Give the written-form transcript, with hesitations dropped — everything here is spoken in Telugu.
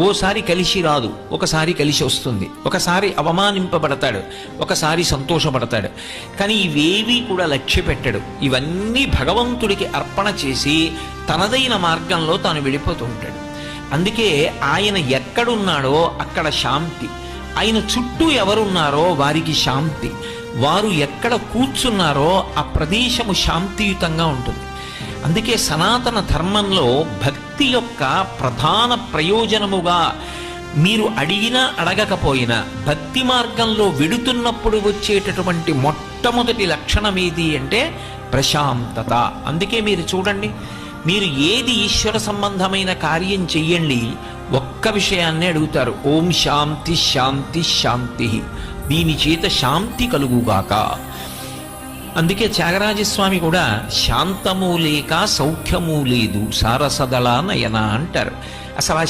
ఓసారి కలిసి రాదు, ఒకసారి కలిసి వస్తుంది, ఒకసారి అవమానింపబడతాడు, ఒకసారి సంతోషపడతాడు. కానీ ఇవేవీ కూడా లక్ష్య పెట్టడు. ఇవన్నీ భగవంతుడికి అర్పణ చేసి తనదైన మార్గంలో తాను వెళ్ళిపోతూ ఉంటాడు. అందుకే ఆయన ఎక్కడున్నాడో అక్కడ శాంతి, ఆయన చుట్టూ ఎవరున్నారో వారికి శాంతి, వారు ఎక్కడ కూర్చున్నారో ఆ ప్రదేశము శాంతియుతంగా ఉంటుంది. అందుకే సనాతన ధర్మంలో భక్తి యొక్క ప్రధాన ప్రయోజనముగా మీరు అడిగినా అడగకపోయినా భక్తి మార్గంలో వెడుతున్నప్పుడు వచ్చేటటువంటి మొట్టమొదటి లక్షణం ఏది అంటే ప్రశాంతత. అందుకే మీరు చూడండి, మీరు ఏది ఈశ్వర సంబంధమైన కార్యం చెయ్యండి, ఒక్క విషయాన్నే అడుగుతారు, ఓం శాంతి శాంతి శాంతి, దీని చేత శాంతి కలుగుగాక. అందుకే త్యాగరాజస్వామి కూడా శాంతము లేక సౌఖ్యము లేదు సారసదళ నయన అంటారు. అసలు ఆ